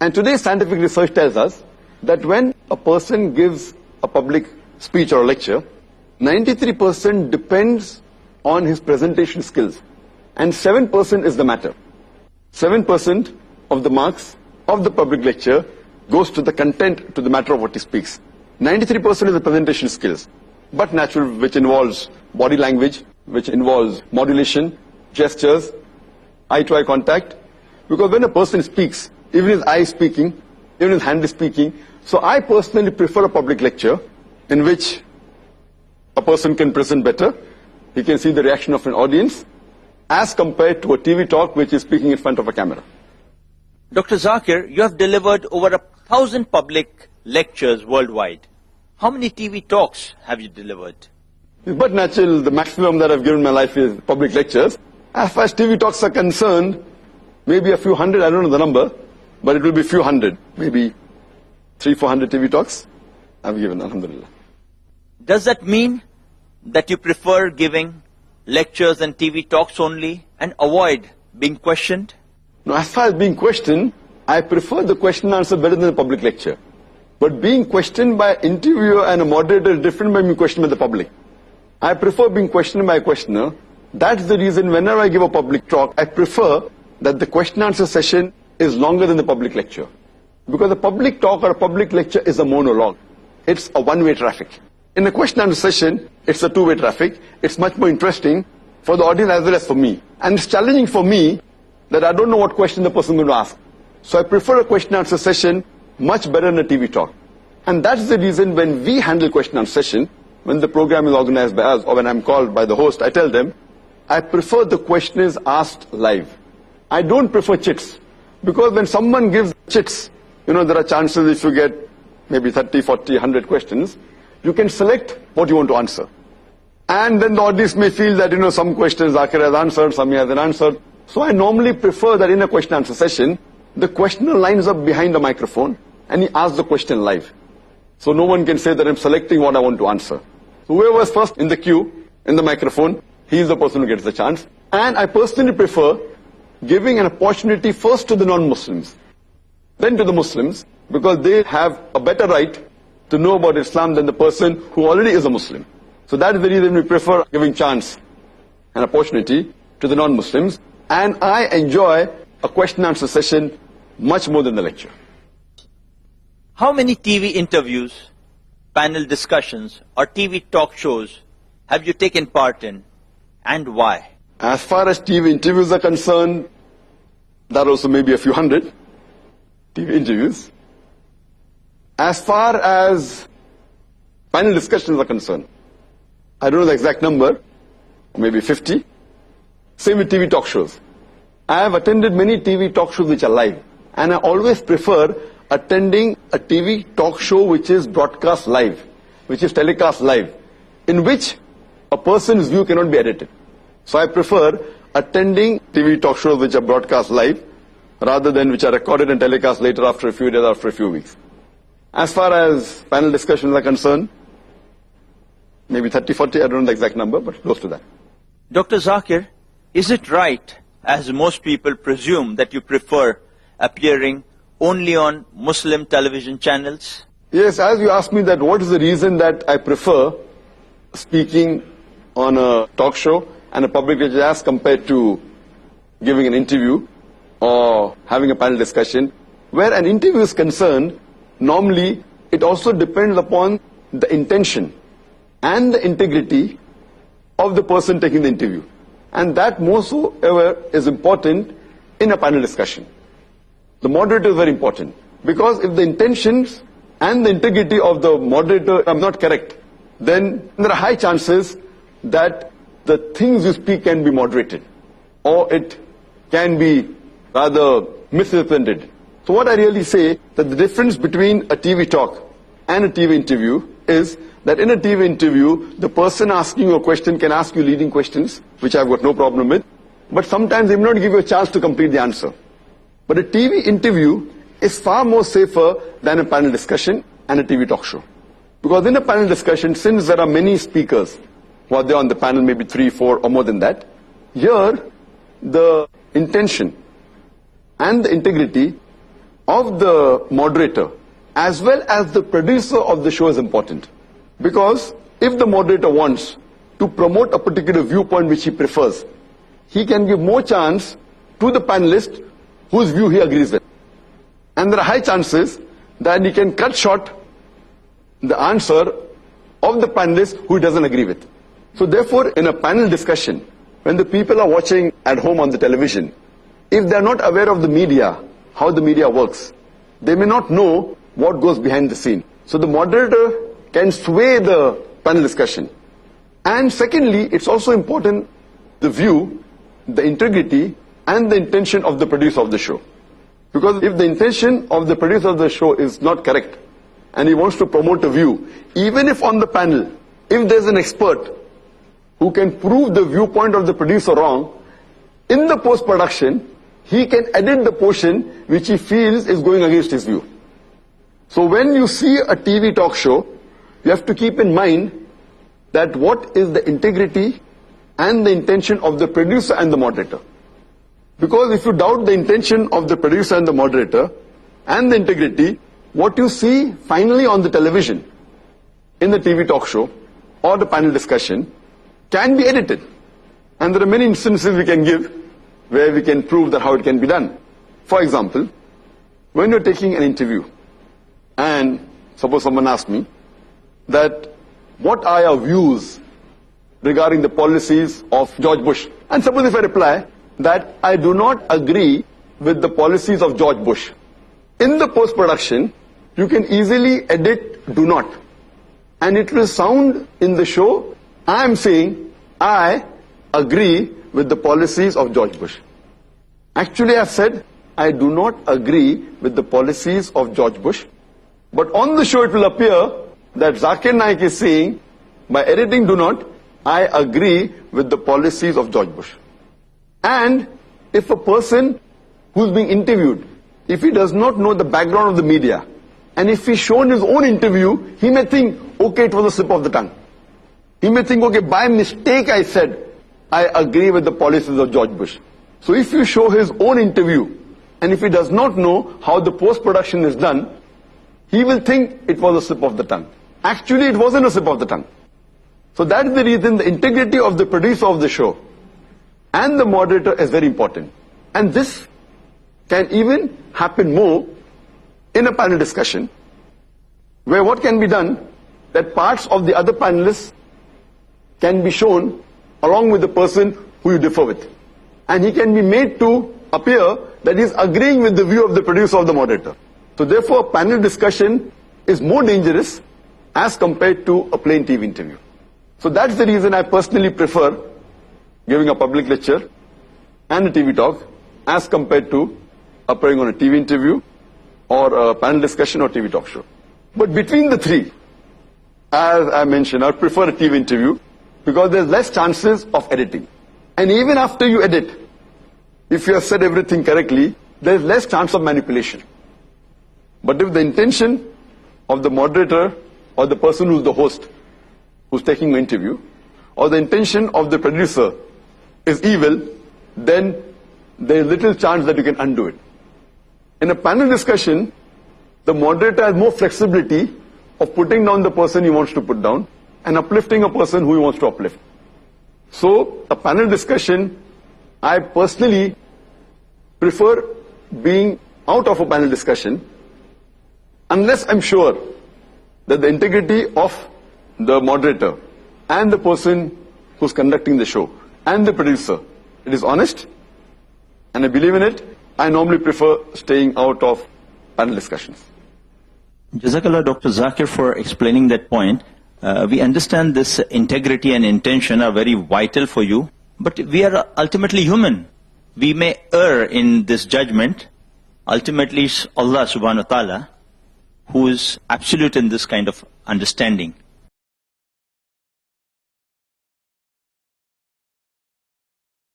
And today scientific research tells us that when a person gives a public speech or a lecture, 93% depends on his presentation skills, and 7% is the matter. 7% of the marks of the public lecture goes to the content, to the matter of what he speaks. 93% is the presentation skills, but natural, which involves body language, which involves modulation, gestures, eye-to-eye contact. Because when a person speaks, even his eye is speaking, even his hand is speaking. So I personally prefer a public lecture in which a person can present better, he can see the reaction of an audience, as compared to a TV talk which is speaking in front of a camera. Dr. Zakir, you have delivered over 1,000 public lectures worldwide. How many TV talks have you delivered? But natural, the maximum that I've given in my life is public lectures. As far as TV talks are concerned, maybe a few hundred, I don't know the number, but it will be a few hundred, maybe 300-400 TV talks I've given, alhamdulillah. Does that mean that you prefer giving lectures and TV talks only and avoid being questioned? No, as far as being questioned, I prefer the question and answer better than the public lecture. But being questioned by an interviewer and a moderator is different from being questioned by the public. I prefer being questioned by a questioner. That's the reason whenever I give a public talk, I prefer that the question and answer session is longer than the public lecture. Because a public talk or a public lecture is a monologue. It's a one-way traffic. In a question and answer session, it's a two-way traffic. It's much more interesting for the audience as well as for me. And it's challenging for me that I don't know what question the person is going to ask. So I prefer a question and answer session much better than a TV talk. And that's the reason when we handle question and answer session, when the program is organized by us or when I'm called by the host, I tell them, I prefer the question is asked live. I don't prefer chits. Because when someone gives chits, there are chances if you get maybe 30, 40, 100 questions, you can select what you want to answer. And then the audience may feel that, some questions Zakir has answered, some he hasn't answered. So I normally prefer that in a question answer session, the questioner lines up behind the microphone and he asks the question live. So no one can say that I'm selecting what I want to answer. So whoever is first in the queue, in the microphone, he is the person who gets the chance. And I personally prefer giving an opportunity first to the non-Muslims, then to the Muslims, because they have a better right to know about Islam than the person who already is a Muslim. So that is the reason we prefer giving chance and opportunity to the non-Muslims. And I enjoy a question answer session much more than the lecture. How many TV interviews, panel discussions or TV talk shows have you taken part in and why? As far as TV interviews are concerned, that also may be a few hundred TV interviews. As far as panel discussions are concerned, I don't know the exact number, maybe 50. Same with TV talk shows. I have attended many TV talk shows which are live, and I always prefer attending a TV talk show which is broadcast live, which is telecast live, in which a person's view cannot be edited. So I prefer attending TV talk shows which are broadcast live, rather than which are recorded and telecast later after a few days, after a few weeks. As far as panel discussions are concerned, maybe 30, 40, I don't know the exact number, but close to that. Dr. Zakir, is it right, as most people presume, that you prefer appearing only on Muslim television channels? Yes, as you asked me that what is the reason that I prefer speaking on a talk show and a public lecture as compared to giving an interview or having a panel discussion. Where an interview is concerned, normally it also depends upon the intention and the integrity of the person taking the interview. And that more so ever is important in a panel discussion. The moderator is very important, because if the intentions and the integrity of the moderator are not correct, then there are high chances that the things you speak can be moderated, or it can be rather misrepresented. So what I really say, that the difference between a TV talk and a TV interview is that in a TV interview, the person asking you a question can ask you leading questions, which I've got no problem with, but sometimes they may not give you a chance to complete the answer. But a TV interview is far more safer than a panel discussion and a TV talk show. Because in a panel discussion, since there are many speakers who are there on the panel, maybe 3, 4 or more than that, here the intention and the integrity of the moderator as well as the producer of the show is important. Because if the moderator wants to promote a particular viewpoint which he prefers, he can give more chance to the panelist whose view he agrees with. And there are high chances that he can cut short the answer of the panelist who he doesn't agree with. So therefore, in a panel discussion, when the people are watching at home on the television, if they are not aware of the media, how the media works, they may not know what goes behind the scene. So the moderator can sway the panel discussion. And secondly, it's also important the view, the integrity, and the intention of the producer of the show. Because if the intention of the producer of the show is not correct, and he wants to promote a view, even if on the panel, if there's an expert who can prove the viewpoint of the producer wrong, in the post-production, he can edit the portion which he feels is going against his view. So when you see a TV talk show, you have to keep in mind that what is the integrity and the intention of the producer and the moderator. Because if you doubt the intention of the producer and the moderator and the integrity, what you see finally on the television, in the TV talk show or the panel discussion, can be edited. And there are many instances we can give where we can prove that how it can be done. For example, when you're taking an interview, and suppose someone asks me that what are your views regarding the policies of George Bush? And suppose if I reply that I do not agree with the policies of George Bush. In the post-production, you can easily edit do not. And it will sound in the show, I am saying, I agree with the policies of George Bush. Actually, I said, I do not agree with the policies of George Bush. But on the show, it will appear that Zakir Naik is saying, by editing do not, I agree with the policies of George Bush. And if a person who's being interviewed, if he does not know the background of the media, and if he's shown his own interview, he may think, okay, it was a slip of the tongue. He may think, okay, by mistake I said, I agree with the policies of George Bush. So if you show his own interview, and if he does not know how the post-production is done, he will think it was a slip of the tongue. Actually, it wasn't a slip of the tongue. So that is the reason the integrity of the producer of the show and the moderator is very important. And this can even happen more in a panel discussion, where what can be done, that parts of the other panelists can be shown along with the person who you differ with. And he can be made to appear that he is agreeing with the view of the producer or the moderator. So therefore, a panel discussion is more dangerous as compared to a plain TV interview. So that's the reason I personally prefer giving a public lecture and a TV talk as compared to appearing on a TV interview or a panel discussion or TV talk show. But between the three, as I mentioned, I prefer a TV interview because there's less chances of editing. And even after you edit, if you have said everything correctly, there's less chance of manipulation. But if the intention of the moderator or the person who's the host, who's taking the interview, or the intention of the producer is evil, then there's little chance that you can undo it. In a panel discussion, the moderator has more flexibility of putting down the person he wants to put down and uplifting a person who he wants to uplift. So, a panel discussion, I personally prefer being out of a panel discussion unless I'm sure that the integrity of the moderator and the person who's conducting the show and the producer, it is honest and I believe in it. I normally prefer staying out of panel discussions. Jazakallah, Dr. Zakir, for explaining that point. We understand this integrity and intention are very vital for you, but we are ultimately human. We may err in this judgment. Ultimately, it's Allah subhanahu wa ta'ala who is absolute in this kind of understanding.